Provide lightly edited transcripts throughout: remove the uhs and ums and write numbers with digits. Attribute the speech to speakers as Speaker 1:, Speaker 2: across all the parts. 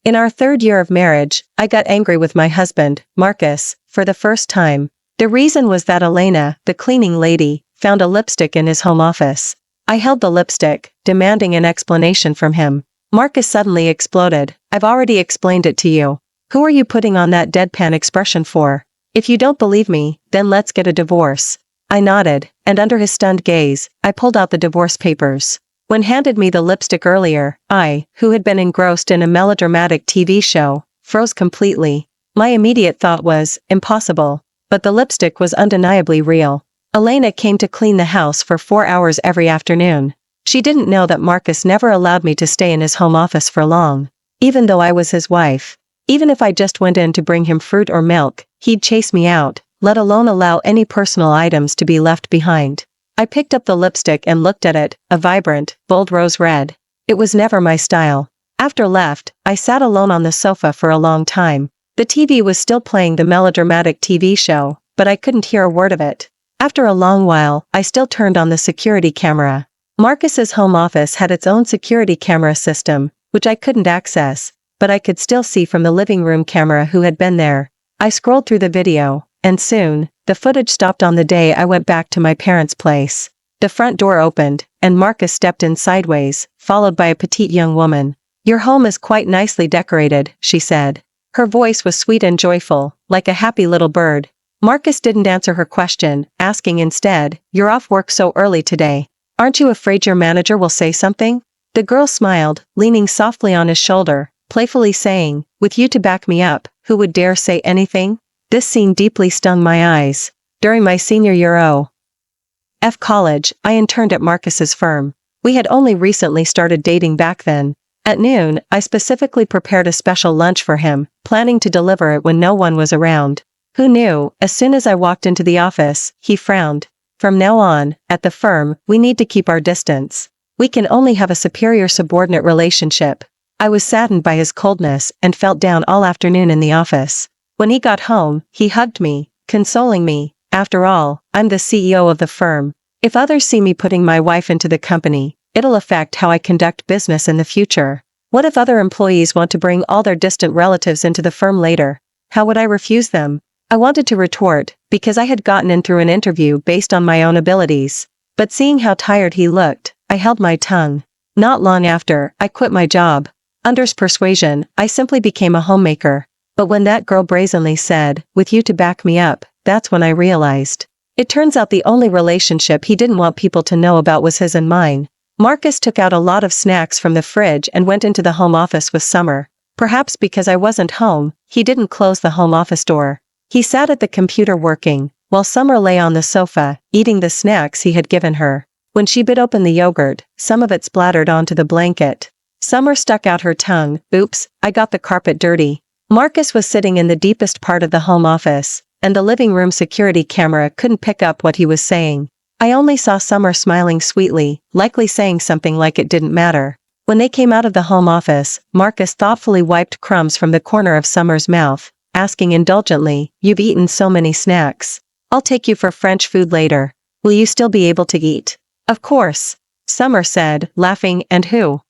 Speaker 1: In our 3rd year of marriage, I got angry with my husband, Marcus, for the first time. The reason was that Elena, the cleaning lady, found a lipstick in his home office. I held the lipstick, demanding an explanation from him. Marcus suddenly exploded. "I've already explained it to you. Who are you putting on that deadpan expression for? If you don't believe me, then let's get a divorce." I nodded, and under his stunned gaze, I pulled out the divorce papers. When handed me the lipstick earlier, I, who had been engrossed in a melodramatic TV show, froze completely. My immediate thought was, impossible. But the lipstick was undeniably real. Elena came to clean the house for 4 hours every afternoon. She didn't know that Marcus never allowed me to stay in his home office for long. Even though I was his wife. Even if I just went in to bring him fruit or milk, he'd chase me out, let alone allow any personal items to be left behind. I picked up the lipstick and looked at it, a vibrant, bold rose red. It was never my style. After left, I sat alone on the sofa for a long time. The TV was still playing the melodramatic TV show, but I couldn't hear a word of it. After a long while, I still turned on the security camera. Marcus's home office had its own security camera system, which I couldn't access, but I could still see from the living room camera who had been there. I scrolled through the video, and soon, the footage stopped on the day I went back to my parents' place. The front door opened, and Marcus stepped in sideways, followed by a petite young woman. "Your home is quite nicely decorated," she said. Her voice was sweet and joyful, like a happy little bird. Marcus didn't answer her question, asking instead, "You're off work so early today. Aren't you afraid your manager will say something?" The girl smiled, leaning softly on his shoulder, playfully saying, "With you to back me up, who would dare say anything?" This scene deeply stung my eyes. During my senior year of college, I interned at Marcus's firm. We had only recently started dating back then. At noon, I specifically prepared a special lunch for him, planning to deliver it when no one was around. Who knew, as soon as I walked into the office, he frowned. "From now on, at the firm, we need to keep our distance. We can only have a superior-subordinate relationship." I was saddened by his coldness and felt down all afternoon in the office. When he got home, he hugged me, consoling me. "After all, I'm the CEO of the firm. If others see me putting my wife into the company, it'll affect how I conduct business in the future. What if other employees want to bring all their distant relatives into the firm later? How would I refuse them?" I wanted to retort, because I had gotten in through an interview based on my own abilities. But seeing how tired he looked, I held my tongue. Not long after, I quit my job. Under persuasion, I simply became a homemaker. But when that girl brazenly said, "With you to back me up," that's when I realized. It turns out the only relationship he didn't want people to know about was his and mine. Marcus took out a lot of snacks from the fridge and went into the home office with Summer. Perhaps because I wasn't home, he didn't close the home office door. He sat at the computer working, while Summer lay on the sofa, eating the snacks he had given her. When she bit open the yogurt, some of it splattered onto the blanket. Summer stuck out her tongue. "Oops, I got the carpet dirty." Marcus was sitting in the deepest part of the home office, and the living room security camera couldn't pick up what he was saying. I only saw Summer smiling sweetly, likely saying something like it didn't matter. When they came out of the home office, Marcus thoughtfully wiped crumbs from the corner of Summer's mouth, asking indulgently, "You've eaten so many snacks. I'll take you for French food later. Will you still be able to eat?" "Of course," Summer said, laughing. "And who?"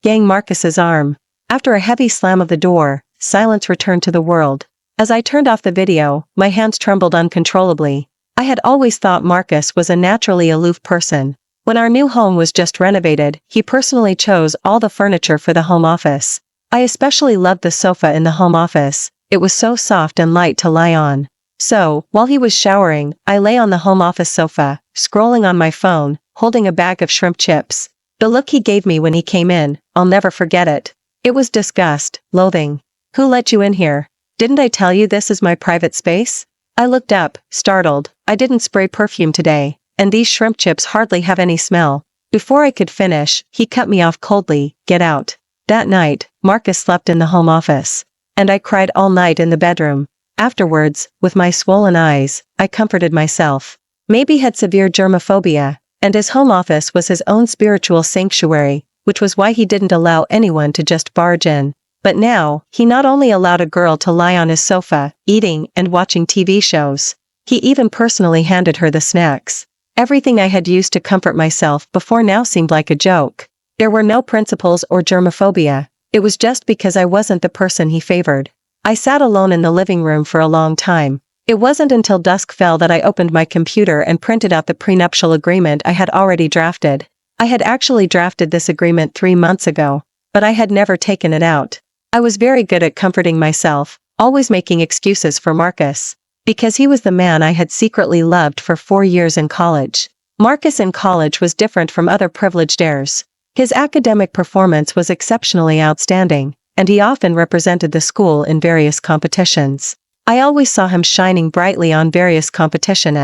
Speaker 1: Yang Marcus's arm. After a heavy slam of the door, silence returned to the world. As I turned off the video, my hands trembled uncontrollably. I had always thought Marcus was a naturally aloof person. When our new home was just renovated, he personally chose all the furniture for the home office. I especially loved the sofa in the home office. It was so soft and light to lie on. So, while he was showering, I lay on the home office sofa, scrolling on my phone, holding a bag of shrimp chips. The look he gave me when he came in, I'll never forget it. It was disgust, loathing. "Who let you in here? Didn't I tell you this is my private space?" I looked up, startled. I didn't spray perfume today, and these shrimp chips hardly have any smell. Before I could finish, he cut me off coldly. "Get out." That night, Marcus slept in the home office. And I cried all night in the bedroom. Afterwards, with my swollen eyes, I comforted myself. Maybe he had severe germophobia, and his home office was his own spiritual sanctuary, which was why he didn't allow anyone to just barge in. But now, he not only allowed a girl to lie on his sofa, eating and watching TV shows, he even personally handed her the snacks. Everything I had used to comfort myself before now seemed like a joke. There were no principles or germophobia. It was just because I wasn't the person he favored. I sat alone in the living room for a long time. It wasn't until dusk fell that I opened my computer and printed out the prenuptial agreement I had already drafted. I had actually drafted this agreement 3 months ago, but I had never taken it out. I was very good at comforting myself, always making excuses for Marcus. Because he was the man I had secretly loved for 4 years in college. Marcus in college was different from other privileged heirs. His academic performance was exceptionally outstanding, and he often represented the school in various competitions. I always saw him shining brightly on various competition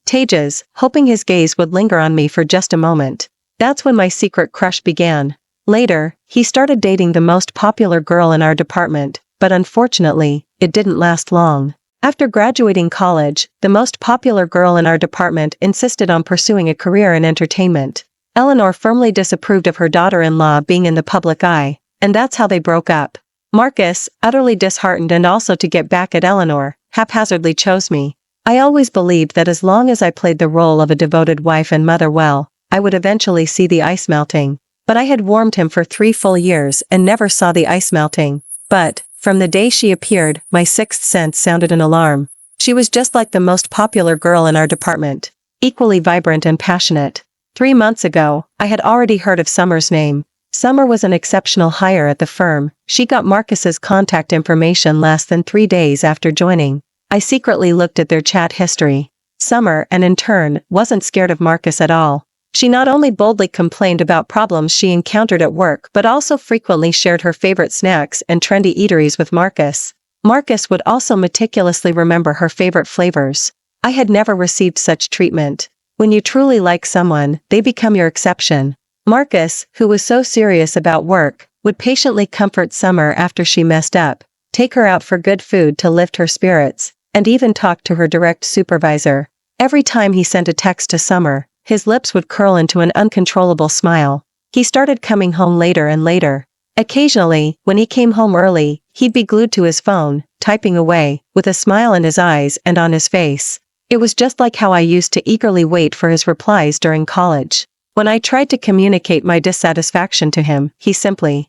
Speaker 1: stages, hoping his gaze would linger on me for just a moment. That's when my secret crush began. Later, he started dating the most popular girl in our department, but unfortunately, it didn't last long. After graduating college, the most popular girl in our department insisted on pursuing a career in entertainment. Eleanor firmly disapproved of her daughter-in-law being in the public eye, and that's how they broke up. Marcus, utterly disheartened and also to get back at Eleanor, haphazardly chose me. I always believed that as long as I played the role of a devoted wife and mother well, I would eventually see the ice melting. But I had warmed him for 3 full years and never saw the ice melting. But, from the day she appeared, my sixth sense sounded an alarm. She was just like the most popular girl in our department, equally vibrant and passionate. 3 months ago, I had already heard of Summer's name. Summer was an exceptional hire at the firm. She got Marcus's contact information less than 3 days after joining. I secretly looked at their chat history. Summer, and in turn, wasn't scared of Marcus at all. She not only boldly complained about problems she encountered at work but also frequently shared her favorite snacks and trendy eateries with Marcus. Marcus would also meticulously remember her favorite flavors. I had never received such treatment. When you truly like someone, they become your exception. Marcus, who was so serious about work, would patiently comfort Summer after she messed up, take her out for good food to lift her spirits, and even talk to her direct supervisor. Every time he sent a text to Summer, his lips would curl into an uncontrollable smile. He started coming home later and later. Occasionally, when he came home early, he'd be glued to his phone, typing away, with a smile in his eyes and on his face. It was just like how I used to eagerly wait for his replies during college. When I tried to communicate my dissatisfaction to him, he simply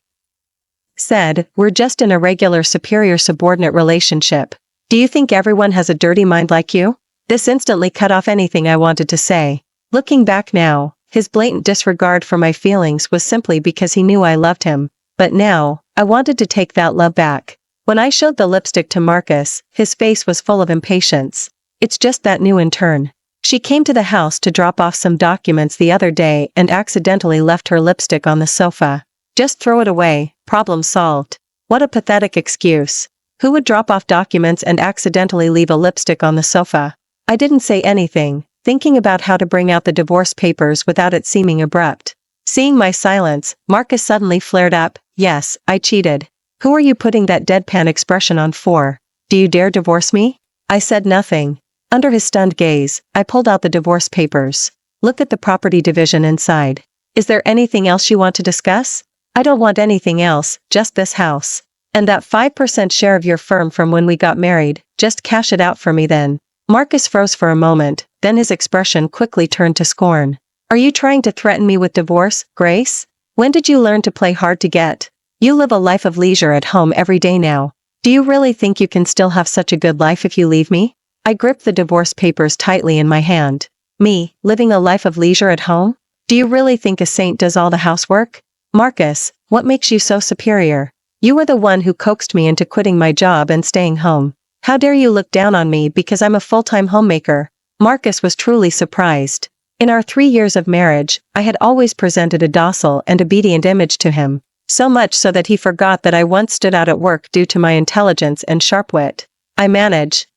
Speaker 1: said, "We're just in a regular superior-subordinate relationship. Do you think everyone has a dirty mind like you?" This instantly cut off anything I wanted to say. Looking back now, his blatant disregard for my feelings was simply because he knew I loved him. But now, I wanted to take that love back. When I showed the lipstick to Marcus, his face was full of impatience. "It's just that new intern. She came to the house to drop off some documents the other day and accidentally left her lipstick on the sofa. Just throw it away, problem solved." What a pathetic excuse. Who would drop off documents and accidentally leave a lipstick on the sofa? I didn't say anything, thinking about how to bring out the divorce papers without it seeming abrupt. Seeing my silence, Marcus suddenly flared up. "Yes, I cheated. Who are you putting that deadpan expression on for? Do you dare divorce me?" I said nothing. Under his stunned gaze, I pulled out the divorce papers. "Look at the property division inside. Is there anything else you want to discuss?" "I don't want anything else, just this house. And that 5% share of your firm from when we got married, just cash it out for me then." Marcus froze for a moment, then his expression quickly turned to scorn. "Are you trying to threaten me with divorce, Grace? When did you learn to play hard to get? You live a life of leisure at home every day now. Do you really think you can still have such a good life if you leave me?" I gripped the divorce papers tightly in my hand. "Me, living a life of leisure at home? Do you really think a saint does all the housework? Marcus, what makes you so superior? You were the one who coaxed me into quitting my job and staying home. How dare you look down on me because I'm a full-time homemaker?" Marcus was truly surprised. In our 3 years of marriage, I had always presented a docile and obedient image to him, so much so that he forgot that I once stood out at work due to my intelligence and sharp wit. I managed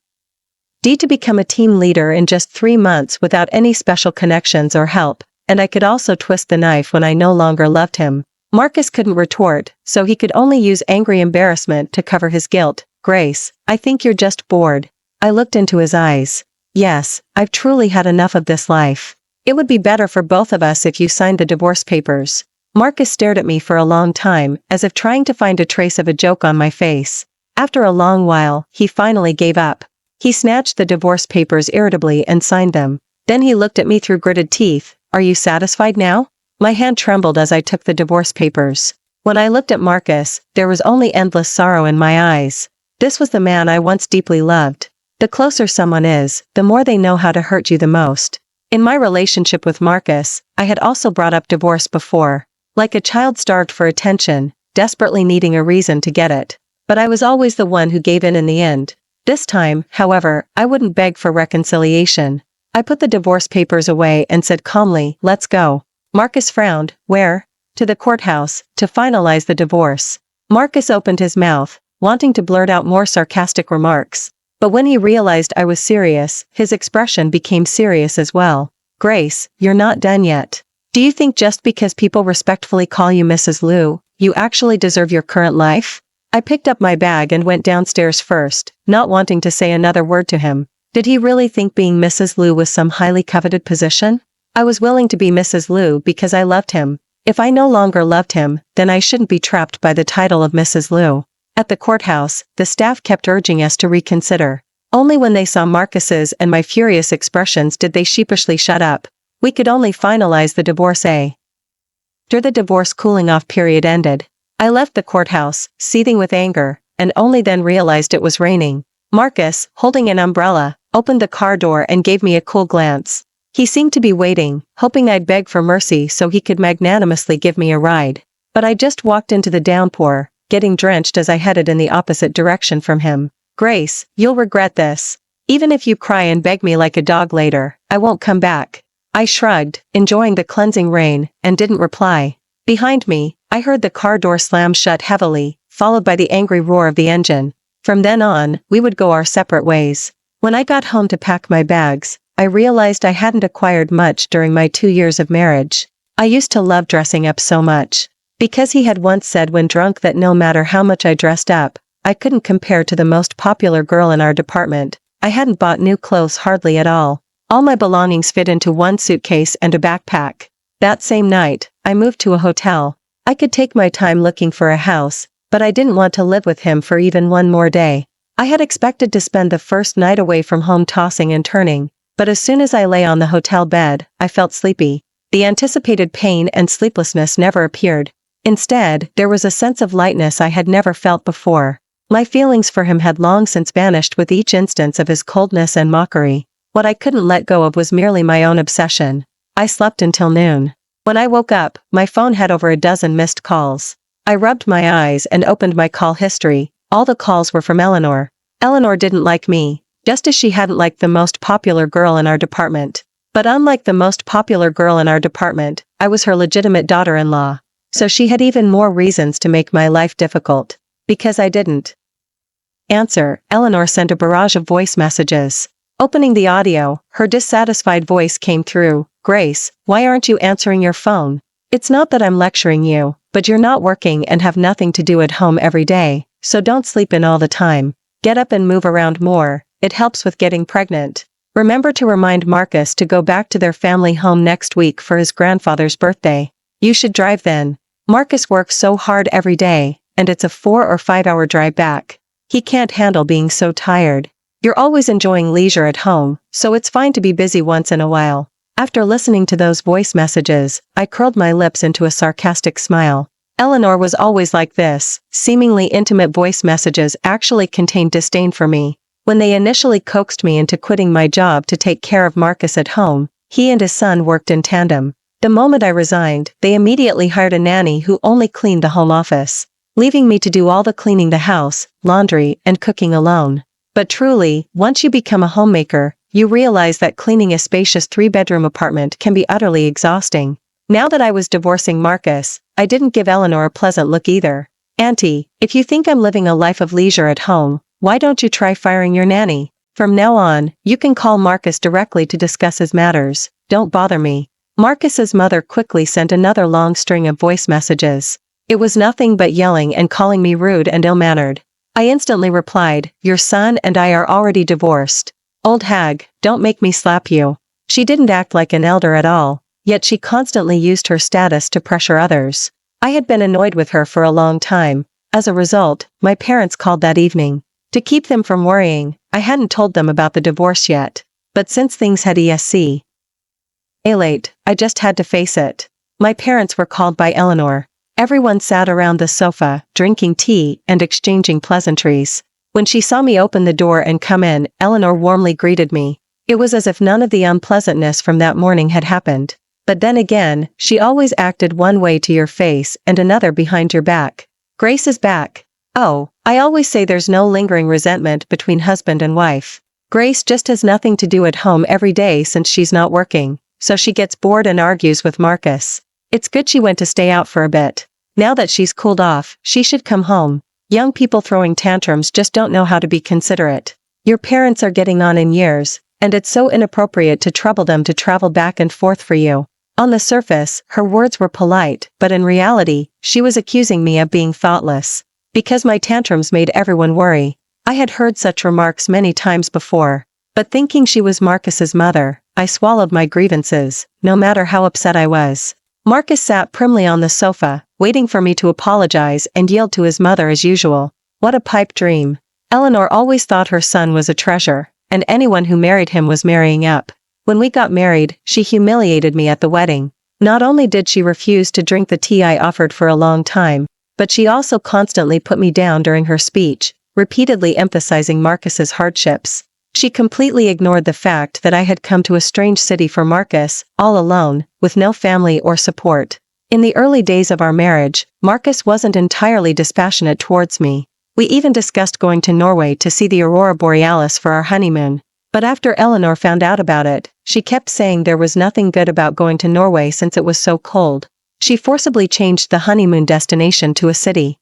Speaker 1: to become a team leader in just 3 months without any special connections or help, and I could also twist the knife when I no longer loved him. Marcus couldn't retort, so he could only use angry embarrassment to cover his guilt. "Grace, I think you're just bored." I looked into his eyes. "Yes, I've truly had enough of this life. It would be better for both of us if you signed the divorce papers." Marcus stared at me for a long time, as if trying to find a trace of a joke on my face. After a long while, he finally gave up. He snatched the divorce papers irritably and signed them. Then he looked at me through gritted teeth. "Are you satisfied now?" My hand trembled as I took the divorce papers. When I looked at Marcus, there was only endless sorrow in my eyes. This was the man I once deeply loved. The closer someone is, the more they know how to hurt you the most. In my relationship with Marcus, I had also brought up divorce before. Like a child starved for attention, desperately needing a reason to get it. But I was always the one who gave in the end. This time, however, I wouldn't beg for reconciliation. I put the divorce papers away and said calmly, "Let's go." Marcus frowned. "Where?" "To the courthouse, to finalize the divorce." Marcus opened his mouth, wanting to blurt out more sarcastic remarks. But when he realized I was serious, his expression became serious as well. "Grace, you're not done yet. Do you think just because people respectfully call you Mrs. Liu, you actually deserve your current life?" I picked up my bag and went downstairs first, not wanting to say another word to him. Did he really think being Mrs. Liu was some highly coveted position? I was willing to be Mrs. Liu because I loved him. If I no longer loved him, then I shouldn't be trapped by the title of Mrs. Liu. At the courthouse, the staff kept urging us to reconsider. Only when they saw Marcus's and my furious expressions did they sheepishly shut up. We could only finalize the divorce. After the divorce cooling-off period ended, I left the courthouse, seething with anger, and only then realized it was raining. Marcus, holding an umbrella, opened the car door and gave me a cool glance. He seemed to be waiting, hoping I'd beg for mercy so he could magnanimously give me a ride. But I just walked into the downpour, getting drenched as I headed in the opposite direction from him. "Grace, you'll regret this. Even if you cry and beg me like a dog later, I won't come back." I shrugged, enjoying the cleansing rain, and didn't reply. Behind me, I heard the car door slam shut heavily, followed by the angry roar of the engine. From then on, we would go our separate ways. When I got home to pack my bags, I realized I hadn't acquired much during my 2 years of marriage. I used to love dressing up so much. Because he had once said when drunk that no matter how much I dressed up, I couldn't compare to the most popular girl in our department, I hadn't bought new clothes hardly at all. All my belongings fit into one suitcase and a backpack. That same night, I moved to a hotel. I could take my time looking for a house, but I didn't want to live with him for even one more day. I had expected to spend the first night away from home tossing and turning, but as soon as I lay on the hotel bed, I felt sleepy. The anticipated pain and sleeplessness never appeared. Instead, there was a sense of lightness I had never felt before. My feelings for him had long since vanished with each instance of his coldness and mockery. What I couldn't let go of was merely my own obsession. I slept until noon. When I woke up, my phone had over a dozen missed calls. I rubbed my eyes and opened my call history. All the calls were from Eleanor. Eleanor didn't like me, just as she hadn't liked the most popular girl in our department. But unlike the most popular girl in our department, I was her legitimate daughter-in-law. So she had even more reasons to make my life difficult. Because I didn't answer, Eleanor sent a barrage of voice messages. Opening the audio, her dissatisfied voice came through. "Grace, why aren't you answering your phone? It's not that I'm lecturing you, but you're not working and have nothing to do at home every day, so don't sleep in all the time. Get up and move around more, it helps with getting pregnant. Remember to remind Marcus to go back to their family home next week for his grandfather's birthday. You should drive then. Marcus works so hard every day, and it's a 4 or 5 hour drive back. He can't handle being so tired. You're always enjoying leisure at home, so it's fine to be busy once in a while." After listening to those voice messages, I curled my lips into a sarcastic smile. Eleanor was always like this. Seemingly intimate voice messages actually contained disdain for me. When they initially coaxed me into quitting my job to take care of Marcus at home, he and his son worked in tandem. The moment I resigned, they immediately hired a nanny who only cleaned the home office, leaving me to do all the cleaning the house, laundry, and cooking alone. But truly, once you become a homemaker, you realize that cleaning a spacious 3-bedroom apartment can be utterly exhausting. Now that I was divorcing Marcus, I didn't give Eleanor a pleasant look either. "Auntie, if you think I'm living a life of leisure at home, why don't you try firing your nanny? From now on, you can call Marcus directly to discuss his matters. Don't bother me." Marcus's mother quickly sent another long string of voice messages. It was nothing but yelling and calling me rude and ill-mannered. I instantly replied, "Your son and I are already divorced. Old hag, don't make me slap you." She didn't act like an elder at all, yet she constantly used her status to pressure others. I had been annoyed with her for a long time. As a result, my parents called that evening. To keep them from worrying, I hadn't told them about the divorce yet. But since things had late, I just had to face it. My parents were called by Eleanor. Everyone sat around the sofa, drinking tea and exchanging pleasantries. When she saw me open the door and come in, Eleanor warmly greeted me. It was as if none of the unpleasantness from that morning had happened. But then again, she always acted one way to your face and another behind your back. Grace is back. Oh, I always say there's no lingering resentment between husband and wife. Grace just has nothing to do at home every day since she's not working, so she gets bored and argues with Marcus. It's good she went to stay out for a bit. Now that she's cooled off, she should come home. Young people throwing tantrums just don't know how to be considerate. Your parents are getting on in years, and it's so inappropriate to trouble them to travel back and forth for you. On the surface, her words were polite, but in reality, she was accusing me of being thoughtless. Because my tantrums made everyone worry. I had heard such remarks many times before. But thinking she was Marcus's mother, I swallowed my grievances, no matter how upset I was. Marcus sat primly on the sofa, waiting for me to apologize and yield to his mother as usual. What a pipe dream. Eleanor always thought her son was a treasure, and anyone who married him was marrying up. When we got married, she humiliated me at the wedding. Not only did she refuse to drink the tea I offered for a long time, but she also constantly put me down during her speech, repeatedly emphasizing Marcus's hardships. She completely ignored the fact that I had come to a strange city for Marcus, all alone, with no family or support. In the early days of our marriage, Marcus wasn't entirely dispassionate towards me. We even discussed going to Norway to see the aurora borealis for our honeymoon. But after Eleanor found out about it, she kept saying there was nothing good about going to Norway since it was so cold. She forcibly changed the honeymoon destination to a city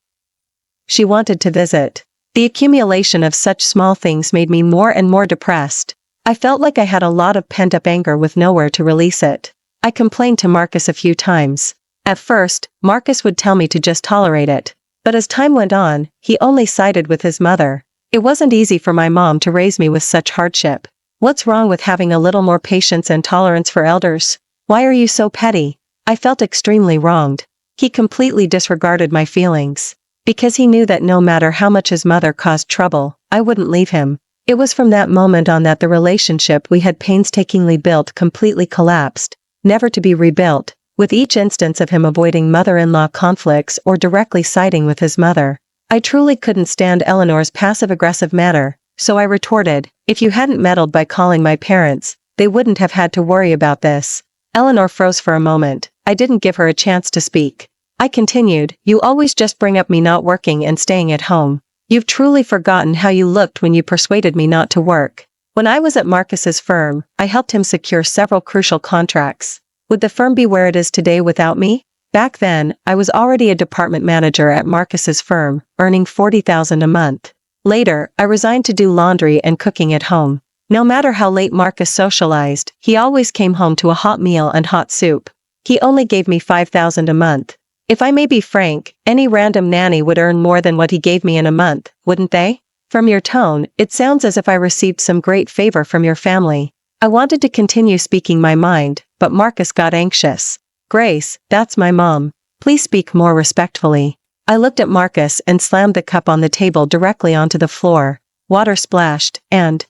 Speaker 1: she wanted to visit. The accumulation of such small things made me more and more depressed. I felt like I had a lot of pent-up anger with nowhere to release it. I complained to Marcus a few times. At first, Marcus would tell me to just tolerate it. But as time went on, he only sided with his mother. It wasn't easy for my mom to raise me with such hardship. What's wrong with having a little more patience and tolerance for elders? Why are you so petty? I felt extremely wronged. He completely disregarded my feelings. Because he knew that no matter how much his mother caused trouble, I wouldn't leave him. It was from that moment on that the relationship we had painstakingly built completely collapsed, never to be rebuilt, with each instance of him avoiding mother-in-law conflicts or directly siding with his mother. I truly couldn't stand Eleanor's passive-aggressive manner, so I retorted, if you hadn't meddled by calling my parents, they wouldn't have had to worry about this. Eleanor froze for a moment. I didn't give her a chance to speak. I continued, you always just bring up me not working and staying at home. You've truly forgotten how you looked when you persuaded me not to work. When I was at Marcus's firm, I helped him secure several crucial contracts. Would the firm be where it is today without me? Back then, I was already a department manager at Marcus's firm, earning $40,000 a month. Later, I resigned to do laundry and cooking at home. No matter how late Marcus socialized, he always came home to a hot meal and hot soup. He only gave me $5,000 a month. If I may be frank, any random nanny would earn more than what he gave me in a month, wouldn't they? From your tone, it sounds as if I received some great favor from your family. I wanted to continue speaking my mind, but Marcus got anxious. Grace, that's my mom. Please speak more respectfully. I looked at Marcus and slammed the cup on the table directly onto the floor. Water splashed, and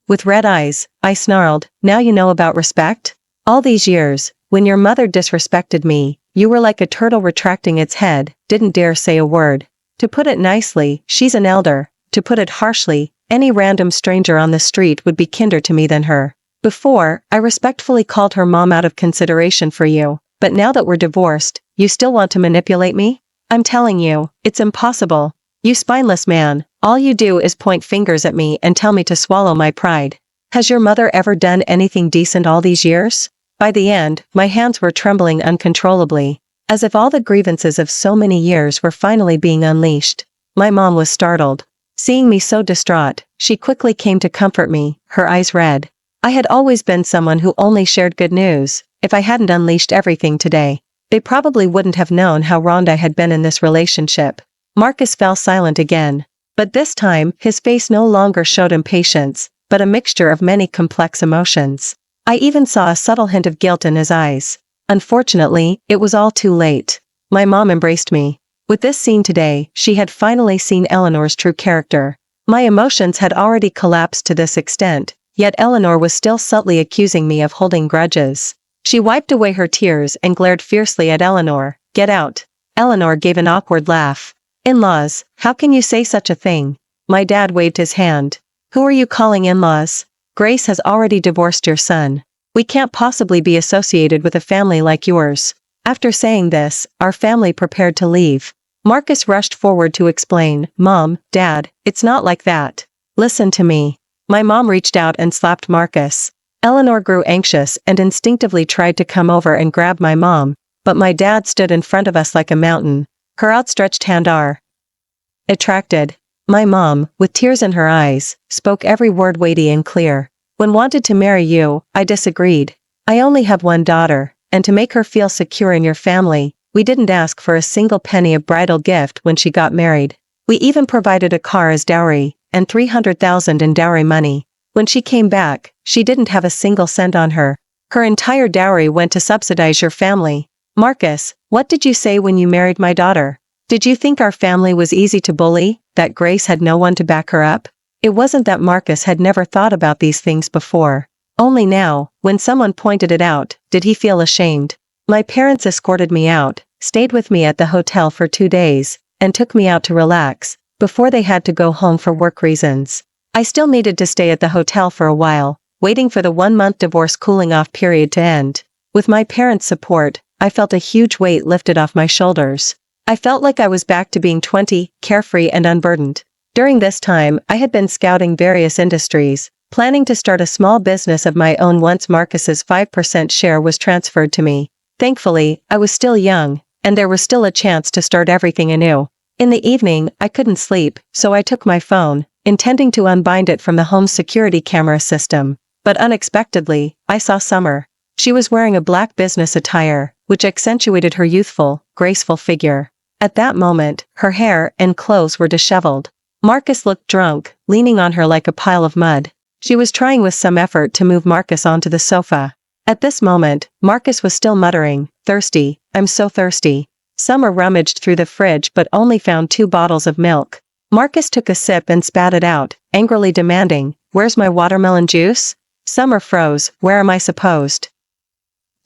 Speaker 1: with red eyes, I snarled, now you know about respect? All these years, when your mother disrespected me, you were like a turtle retracting its head, didn't dare say a word. To put it nicely, she's an elder. To put it harshly, any random stranger on the street would be kinder to me than her. Before, I respectfully called her mom out of consideration for you, but now that we're divorced, you still want to manipulate me? I'm telling you, it's impossible. You spineless man, all you do is point fingers at me and tell me to swallow my pride. Has your mother ever done anything decent all these years? By the end, my hands were trembling uncontrollably, as if all the grievances of so many years were finally being unleashed. My mom was startled. Seeing me so distraught, she quickly came to comfort me, her eyes red. I had always been someone who only shared good news. If I hadn't unleashed everything today, they probably wouldn't have known how wronged I had been in this relationship. Marcus fell silent again. But this time, his face no longer showed impatience, but a mixture of many complex emotions. I even saw a subtle hint of guilt in his eyes. Unfortunately, it was all too late. My mom embraced me. With this scene today, she had finally seen Eleanor's true character. My emotions had already collapsed to this extent, yet Eleanor was still subtly accusing me of holding grudges. She wiped away her tears and glared fiercely at Eleanor. Get out. Eleanor gave an awkward laugh. In-laws, how can you say such a thing? My dad waved his hand. Who are you calling in-laws? Grace has already divorced your son. We can't possibly be associated with a family like yours. After saying this, our family prepared to leave. Marcus rushed forward to explain, Mom, Dad, it's not like that. Listen to me. My mom reached out and slapped Marcus. Eleanor grew anxious and instinctively tried to come over and grab my mom, but my dad stood in front of us like a mountain. Her outstretched hand attracted. My mom, with tears in her eyes, spoke every word weighty and clear. When wanted to marry you, I disagreed. I only have one daughter, and to make her feel secure in your family, we didn't ask for a single penny of bridal gift when she got married. We even provided a car as dowry, and $300,000 in dowry money. When she came back, she didn't have a single cent on her. Her entire dowry went to subsidize your family. Marcus, what did you say when you married my daughter? Did you think our family was easy to bully, that Grace had no one to back her up? It wasn't that Marcus had never thought about these things before. Only now, when someone pointed it out, did he feel ashamed. My parents escorted me out, stayed with me at the hotel for 2 days, and took me out to relax, before they had to go home for work reasons. I still needed to stay at the hotel for a while, waiting for the 1-month divorce cooling-off period to end. With my parents' support, I felt a huge weight lifted off my shoulders. I felt like I was back to being 20, carefree and unburdened. During this time, I had been scouting various industries, planning to start a small business of my own once Marcus's 5% share was transferred to me. Thankfully, I was still young, and there was still a chance to start everything anew. In the evening, I couldn't sleep, so I took my phone, intending to unbind it from the home's security camera system. But unexpectedly, I saw Summer. She was wearing a black business attire, which accentuated her youthful, graceful figure. At that moment, her hair and clothes were disheveled. Marcus looked drunk, leaning on her like a pile of mud. She was trying with some effort to move Marcus onto the sofa. At this moment, Marcus was still muttering, "Thirsty, I'm so thirsty." Summer rummaged through the fridge but only found 2 bottles of milk. Marcus took a sip and spat it out, angrily demanding, "Where's my watermelon juice?" Summer froze. "Where am I supposed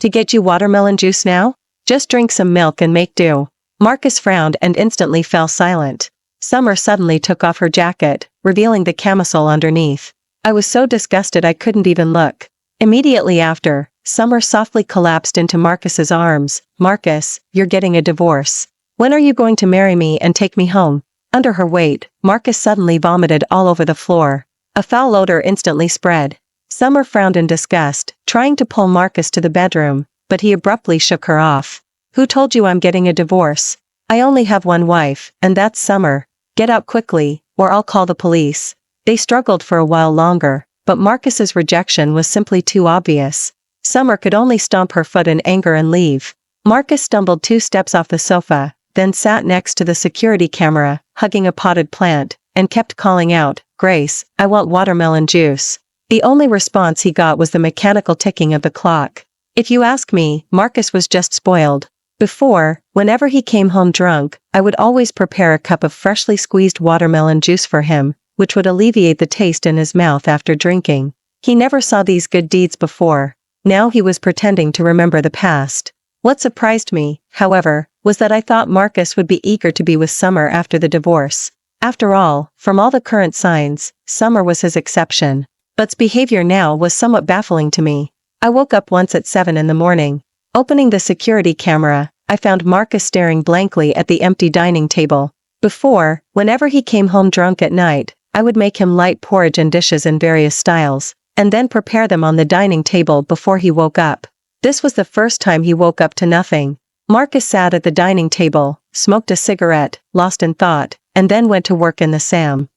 Speaker 1: to get you watermelon juice now? Just drink some milk and make do." Marcus frowned and instantly fell silent. Summer suddenly took off her jacket, revealing the camisole underneath. I was so disgusted I couldn't even look. Immediately after, Summer softly collapsed into Marcus's arms. "Marcus, you're getting a divorce. When are you going to marry me and take me home?" Under her weight, Marcus suddenly vomited all over the floor. A foul odor instantly spread. Summer frowned in disgust, trying to pull Marcus to the bedroom, but he abruptly shook her off. "Who told you I'm getting a divorce? I only have one wife, and that's Summer. Get out quickly, or I'll call the police." They struggled for a while longer, but Marcus's rejection was simply too obvious. Summer could only stomp her foot in anger and leave. Marcus stumbled 2 steps off the sofa, then sat next to the security camera, hugging a potted plant, and kept calling out, "Grace, I want watermelon juice." The only response he got was the mechanical ticking of the clock. If you ask me, Marcus was just spoiled. Before, whenever he came home drunk, I would always prepare a cup of freshly squeezed watermelon juice for him, which would alleviate the taste in his mouth after drinking. He never saw these good deeds before. Now he was pretending to remember the past. What surprised me, however, was that I thought Marcus would be eager to be with Summer after the divorce. After all, from all the current signs, Summer was his exception. But's behavior now was somewhat baffling to me. I woke up once at 7 in the morning. Opening the security camera, I found Marcus staring blankly at the empty dining table. Before, whenever he came home drunk at night, I would make him light porridge and dishes in various styles, and then prepare them on the dining table before he woke up. This was the first time he woke up to nothing. Marcus sat at the dining table, smoked a cigarette, lost in thought, and then went to work in the SAM.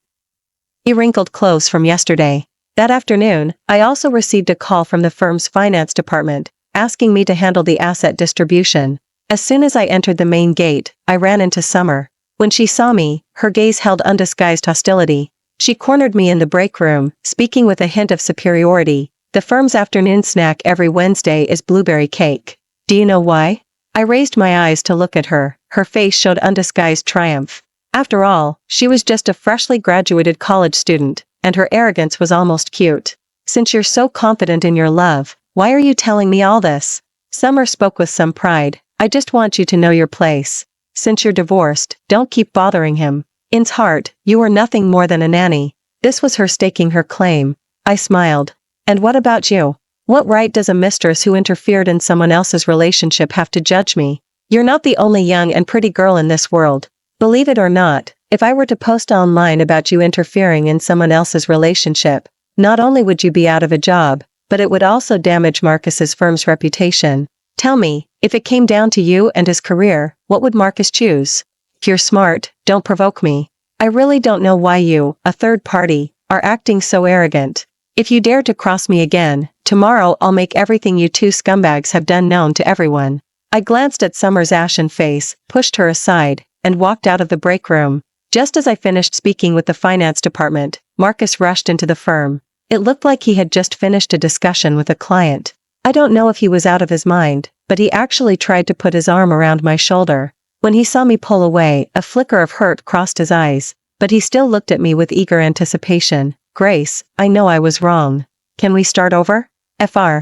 Speaker 1: He wrinkled clothes from yesterday. That afternoon, I also received a call from the firm's finance department, asking me to handle the asset distribution. As soon as I entered the main gate, I ran into Summer. When she saw me, her gaze held undisguised hostility. She cornered me in the break room, speaking with a hint of superiority. "The firm's afternoon snack every Wednesday is blueberry cake. Do you know why?" I raised my eyes to look at her. Her face showed undisguised triumph. After all, she was just a freshly graduated college student, and her arrogance was almost cute. "Since you're so confident in your love, why are you telling me all this?" Summer spoke with some pride. "I just want you to know your place." since you're divorced, don't keep bothering him. In's heart, you are nothing more than a nanny. This was her staking her claim. I smiled. And what about you? What right does a mistress who interfered in someone else's relationship have to judge me? You're not the only young and pretty girl in this world. Believe it or not, if I were to post online about you interfering in someone else's relationship, not only would you be out of a job, but it would also damage Marcus's firm's reputation. Tell me, if it came down to you and his career, what would Marcus choose? If you're smart, don't provoke me. I really don't know why you, a third party, are acting so arrogant. If you dare to cross me again, tomorrow I'll make everything you two scumbags have done known to everyone. I glanced at Summer's ashen face, pushed her aside, and walked out of the break room. Just as I finished speaking with the finance department, Marcus rushed into the firm. It looked like he had just finished a discussion with a client. I don't know if he was out of his mind, but he actually tried to put his arm around my shoulder. When he saw me pull away, a flicker of hurt crossed his eyes, but he still looked at me with eager anticipation. Grace, I know I was wrong. Can we start over? Fr.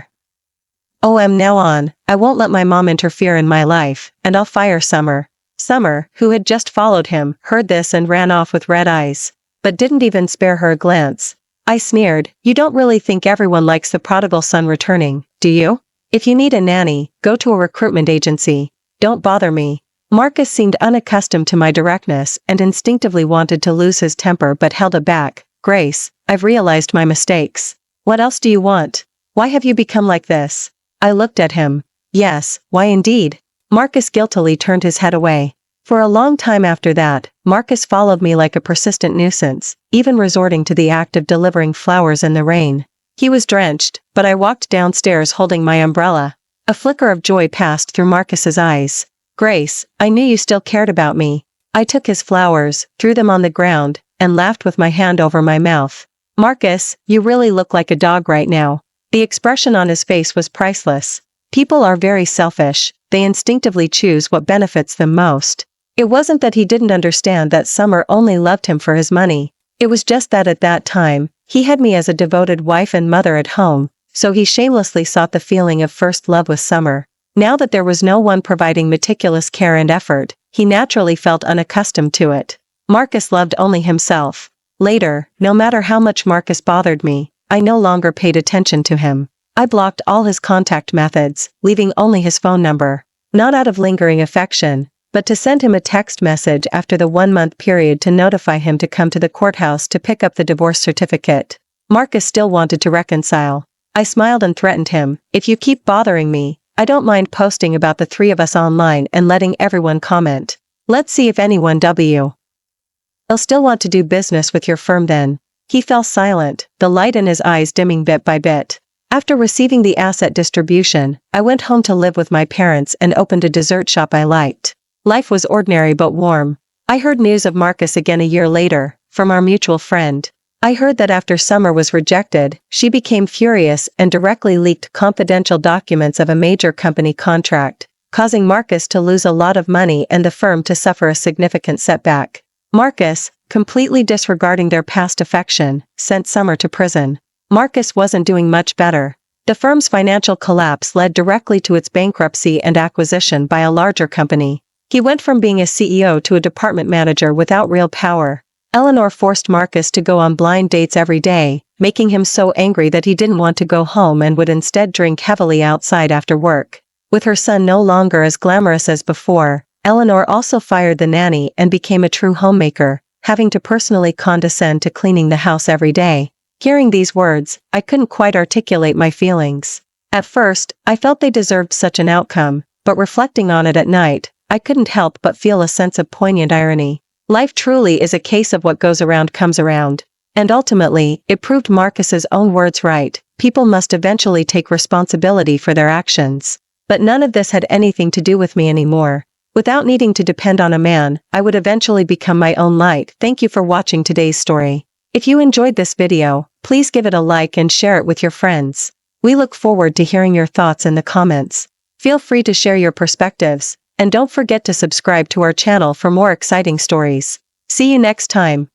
Speaker 1: Now on, I won't let my mom interfere in my life, and I'll fire Summer. Summer, who had just followed him, heard this and ran off with red eyes, but didn't even spare her a glance. I sneered, you don't really think everyone likes the prodigal son returning, do you? If you need a nanny, go to a recruitment agency. Don't bother me. Marcus seemed unaccustomed to my directness and instinctively wanted to lose his temper but held it back. Grace, I've realized my mistakes. What else do you want? Why have you become like this? I looked at him. Yes, why indeed? Marcus guiltily turned his head away. For a long time after that, Marcus followed me like a persistent nuisance, even resorting to the act of delivering flowers in the rain. He was drenched, but I walked downstairs holding my umbrella. A flicker of joy passed through Marcus's eyes. Grace, I knew you still cared about me. I took his flowers, threw them on the ground, and laughed with my hand over my mouth. Marcus, you really look like a dog right now. The expression on his face was priceless. People are very selfish, they instinctively choose what benefits them most. It wasn't that he didn't understand that Summer only loved him for his money. It was just that at that time, he had me as a devoted wife and mother at home, so he shamelessly sought the feeling of first love with Summer. Now that there was no one providing meticulous care and effort, he naturally felt unaccustomed to it. Marcus loved only himself. Later, no matter how much Marcus bothered me, I no longer paid attention to him. I blocked all his contact methods, leaving only his phone number. Not out of lingering affection, but to send him a text message after the 1-month period to notify him to come to the courthouse to pick up the divorce certificate. Marcus still wanted to reconcile. I smiled and threatened him, if you keep bothering me, I don't mind posting about the three of us online and letting everyone comment. Let's see if anyone will still want to do business with your firm then. He fell silent, the light in his eyes dimming bit by bit. After receiving the asset distribution, I went home to live with my parents and opened a dessert shop I liked. Life was ordinary but warm. I heard news of Marcus again a year later, from our mutual friend. I heard that after Summer was rejected, she became furious and directly leaked confidential documents of a major company contract, causing Marcus to lose a lot of money and the firm to suffer a significant setback. Marcus, completely disregarding their past affection, sent Summer to prison. Marcus wasn't doing much better. The firm's financial collapse led directly to its bankruptcy and acquisition by a larger company. He went from being a CEO to a department manager without real power. Eleanor forced Marcus to go on blind dates every day, making him so angry that he didn't want to go home and would instead drink heavily outside after work. With her son no longer as glamorous as before, Eleanor also fired the nanny and became a true homemaker, having to personally condescend to cleaning the house every day. Hearing these words, I couldn't quite articulate my feelings. At first, I felt they deserved such an outcome, but reflecting on it at night, I couldn't help but feel a sense of poignant irony. Life truly is a case of what goes around comes around. And ultimately, it proved Marcus's own words right. People must eventually take responsibility for their actions. But none of this had anything to do with me anymore. Without needing to depend on a man, I would eventually become my own light. Thank you for watching today's story. If you enjoyed this video, please give it a like and share it with your friends. We look forward to hearing your thoughts in the comments. Feel free to share your perspectives, and don't forget to subscribe to our channel for more exciting stories. See you next time.